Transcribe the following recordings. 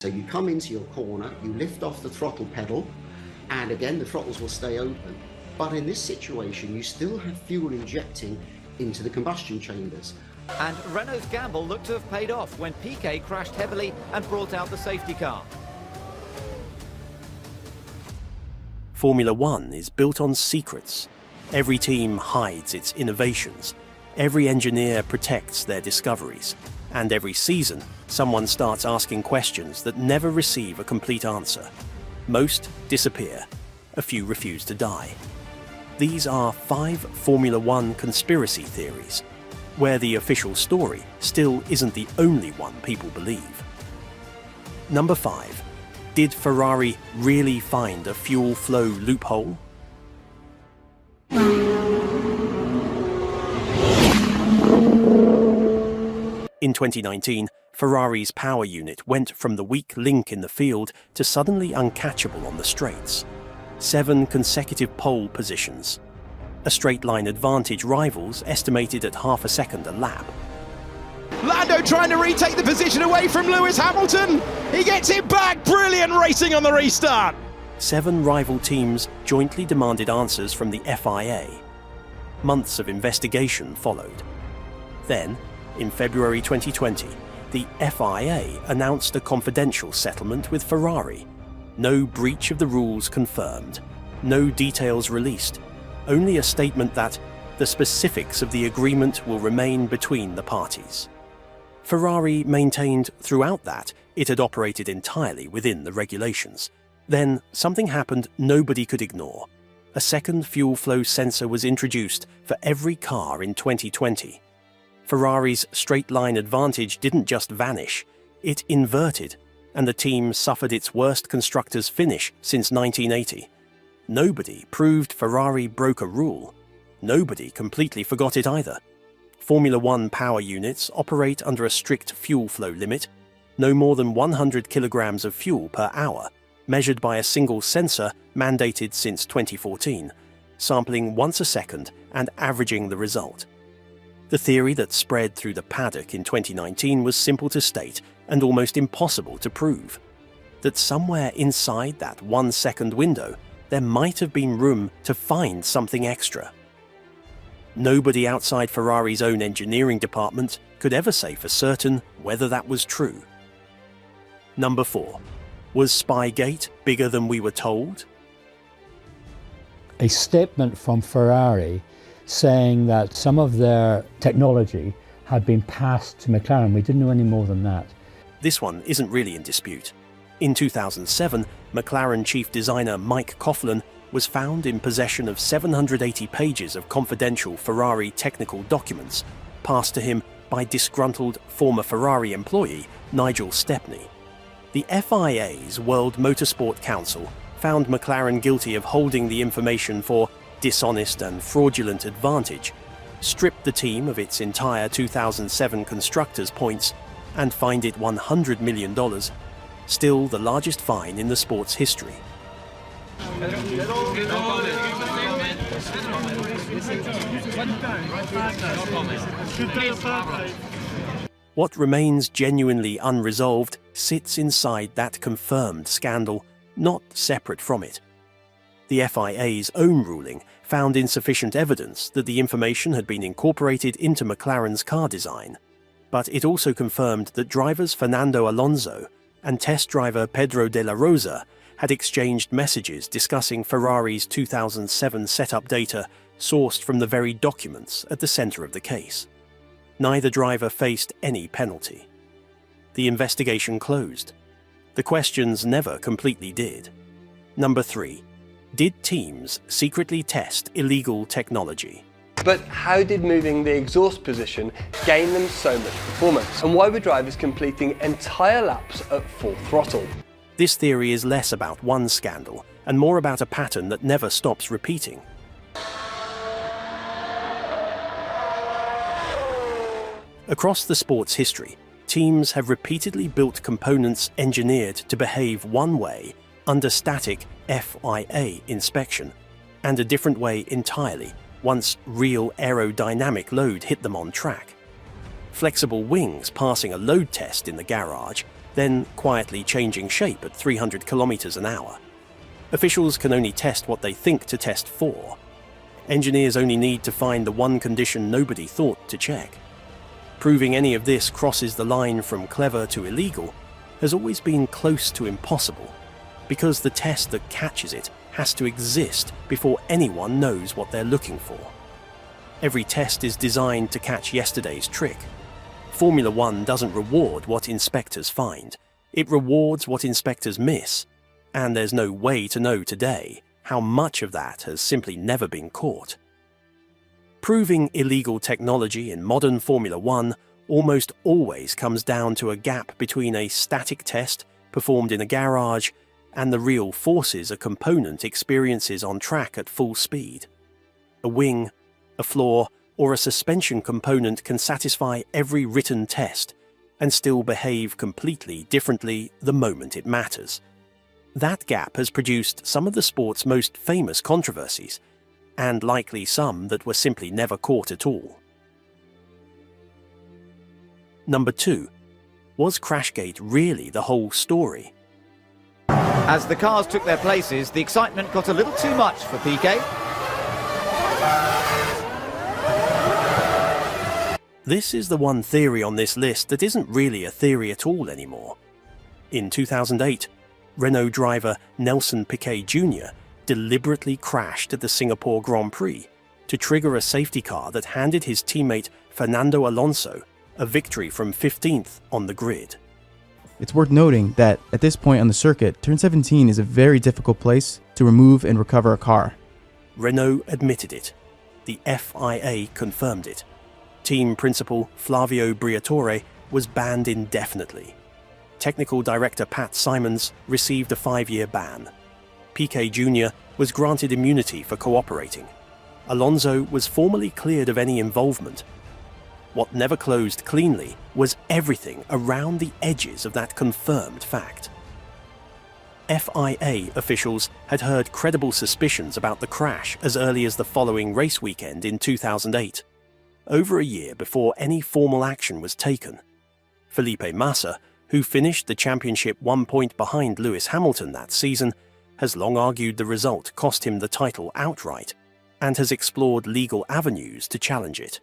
So you come into your corner, you lift off the throttle pedal, and again the throttles will stay open. But in this situation, you still have fuel injecting into the combustion chambers. And Renault's gamble looked to have paid off when Piquet crashed heavily and brought out the safety car. Formula One is built on secrets. Every team hides its innovations. Every engineer protects their discoveries. And every season, someone starts asking questions that never receive a complete answer. Most disappear. A few refuse to die. These are 5 Formula One conspiracy theories, where the official story still isn't the only one people believe. Number 5. Did Ferrari really find a fuel flow loophole? In 2019, Ferrari's power unit went from the weak link in the field to suddenly uncatchable on the straights. 7 consecutive pole positions. A straight-line advantage rivals estimated at half a second a lap. Lando trying to retake the position away from Lewis Hamilton. He gets it back. Brilliant racing on the restart. 7 rival teams jointly demanded answers from the FIA. Months of investigation followed. Then, in February 2020, the FIA announced a confidential settlement with Ferrari. No breach of the rules confirmed. No details released. Only a statement that the specifics of the agreement will remain between the parties. Ferrari maintained throughout that it had operated entirely within the regulations. Then something happened nobody could ignore. A second fuel flow sensor was introduced for every car in 2020. Ferrari's straight-line advantage didn't just vanish, it inverted, and the team suffered its worst constructors' finish since 1980. Nobody proved Ferrari broke a rule. Nobody completely forgot it either. Formula One power units operate under a strict fuel flow limit, no more than 100 kilograms of fuel per hour, measured by a single sensor mandated since 2014, sampling once a second and averaging the result. The theory that spread through the paddock in 2019 was simple to state and almost impossible to prove. That somewhere inside that 1 second window, there might have been room to find something extra. Nobody outside Ferrari's own engineering department could ever say for certain whether that was true. Number 4. Was Spygate bigger than we were told? A statement from Ferrari saying that some of their technology had been passed to McLaren. We didn't know any more than that. This one isn't really in dispute. In 2007, McLaren chief designer Mike Coughlin was found in possession of 780 pages of confidential Ferrari technical documents passed to him by disgruntled former Ferrari employee Nigel Stepney. The FIA's World Motorsport Council found McLaren guilty of holding the information for dishonest and fraudulent advantage, stripped the team of its entire 2007 constructors' points, and fined it $100 million, still the largest fine in the sport's history. What remains genuinely unresolved sits inside that confirmed scandal, not separate from it. The FIA's own ruling found insufficient evidence that the information had been incorporated into McLaren's car design, but it also confirmed that drivers Fernando Alonso and test driver Pedro de la Rosa had exchanged messages discussing Ferrari's 2007 setup data sourced from the very documents at the center of the case. Neither driver faced any penalty. The investigation closed. The questions never completely did. Number 3. Did teams secretly test illegal technology? But how did moving the exhaust position gain them so much performance? And why were drivers completing entire laps at full throttle? This theory is less about one scandal and more about a pattern that never stops repeating. Across the sport's history, teams have repeatedly built components engineered to behave one way under static FIA inspection, and a different way entirely once real aerodynamic load hit them on track. Flexible wings passing a load test in the garage, then quietly changing shape at 300 kilometers an hour. Officials can only test what they think to test for. Engineers only need to find the one condition nobody thought to check. Proving any of this crosses the line from clever to illegal has always been close to impossible, because the test that catches it has to exist before anyone knows what they're looking for. Every test is designed to catch yesterday's trick. Formula One doesn't reward what inspectors find, it rewards what inspectors miss, and there's no way to know today how much of that has simply never been caught. Proving illegal technology in modern Formula One almost always comes down to a gap between a static test performed in a garage and the real forces a component experiences on track at full speed. A wing, a floor, or a suspension component can satisfy every written test and still behave completely differently the moment it matters. That gap has produced some of the sport's most famous controversies, and likely some that were simply never caught at all. Number 2. Was Crashgate really the whole story? As the cars took their places, the excitement got a little too much for Piquet. This is the one theory on this list that isn't really a theory at all anymore. In 2008, Renault driver Nelson Piquet Jr. deliberately crashed at the Singapore Grand Prix to trigger a safety car that handed his teammate Fernando Alonso a victory from 15th on the grid. It's worth noting that at this point on the circuit, turn 17 is a very difficult place to remove and recover a car. Renault admitted it. The FIA confirmed it. Team principal Flavio Briatore was banned indefinitely. Technical director Pat Simons received a 5-year ban. Piquet Jr. was granted immunity for cooperating. Alonso was formally cleared of any involvement. What never closed cleanly was everything around the edges of that confirmed fact. FIA officials had heard credible suspicions about the crash as early as the following race weekend in 2008, over a year before any formal action was taken. Felipe Massa, who finished the championship 1 point behind Lewis Hamilton that season, has long argued the result cost him the title outright and has explored legal avenues to challenge it.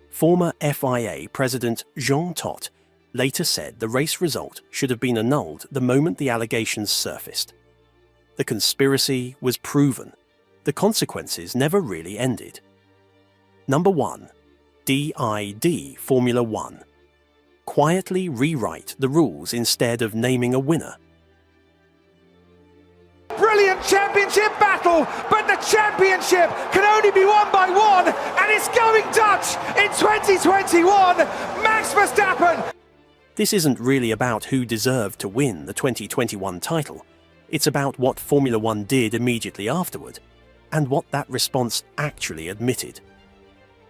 Former FIA President Jean Todt later said the race result should have been annulled the moment the allegations surfaced. The conspiracy was proven. The consequences never really ended. Number 1. DID Formula One. Quietly rewrite the rules instead of naming a winner. Brilliant championship battle, but the championship can only be won by one, and it's going Dutch in 2021, Max Verstappen. This isn't really about who deserved to win the 2021 title. It's about what Formula One did immediately afterward, and what that response actually admitted.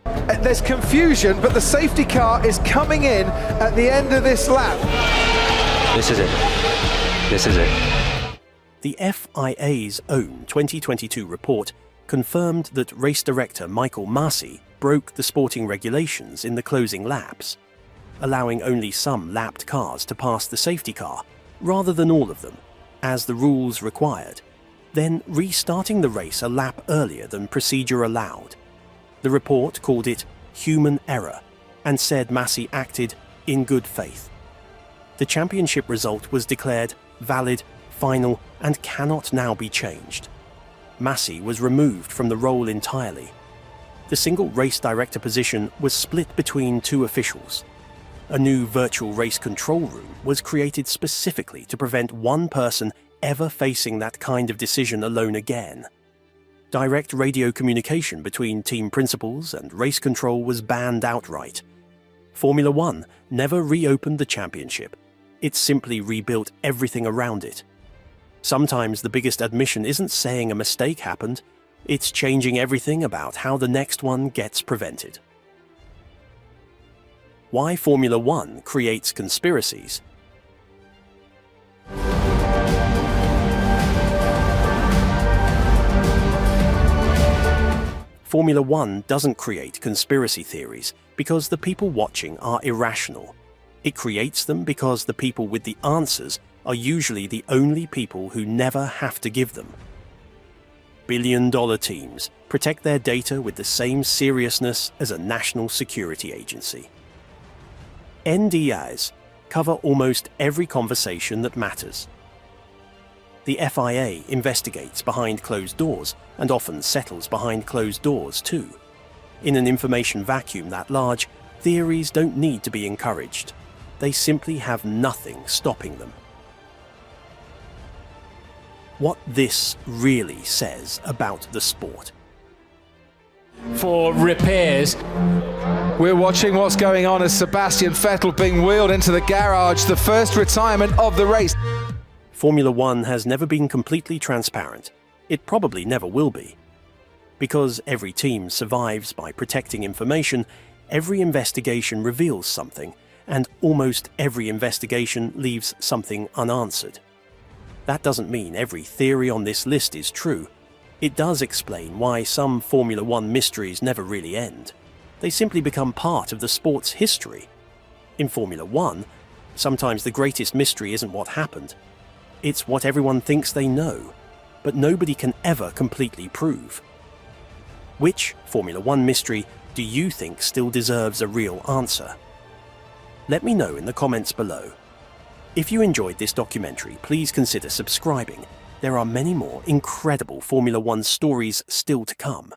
There's confusion, but the safety car is coming in at the end of this lap. This is it. This is it. The FIA's own 2022 report confirmed that race director Michael Masi broke the sporting regulations in the closing laps, allowing only some lapped cars to pass the safety car, rather than all of them, as the rules required, then restarting the race a lap earlier than procedure allowed. The report called it human error and said Masi acted in good faith. The championship result was declared valid, final, and cannot now be changed. Masi was removed from the role entirely. The single race director position was split between 2 officials. A new virtual race control room was created specifically to prevent one person ever facing that kind of decision alone again. Direct radio communication between team principals and race control was banned outright. Formula One never reopened the championship. It simply rebuilt everything around it. Sometimes the biggest admission isn't saying a mistake happened, it's changing everything about how the next one gets prevented. Why Formula One creates conspiracies. Formula One doesn't create conspiracy theories because the people watching are irrational. It creates them because the people with the answers are usually the only people who never have to give them. Billion-dollar teams protect their data with the same seriousness as a national security agency. NDAs cover almost every conversation that matters. The FIA investigates behind closed doors and often settles behind closed doors too. In an information vacuum that large, theories don't need to be encouraged. They simply have nothing stopping them. What this really says about the sport. For repairs, we're watching what's going on as Sebastian Vettel being wheeled into the garage, the first retirement of the race. Formula One has never been completely transparent. It probably never will be. Because every team survives by protecting information, every investigation reveals something, and almost every investigation leaves something unanswered. That doesn't mean every theory on this list is true. It does explain why some Formula One mysteries never really end. They simply become part of the sport's history. In Formula One, sometimes the greatest mystery isn't what happened. It's what everyone thinks they know, but nobody can ever completely prove. Which Formula One mystery do you think still deserves a real answer? Let me know in the comments below. If you enjoyed this documentary, please consider subscribing. There are many more incredible Formula One stories still to come.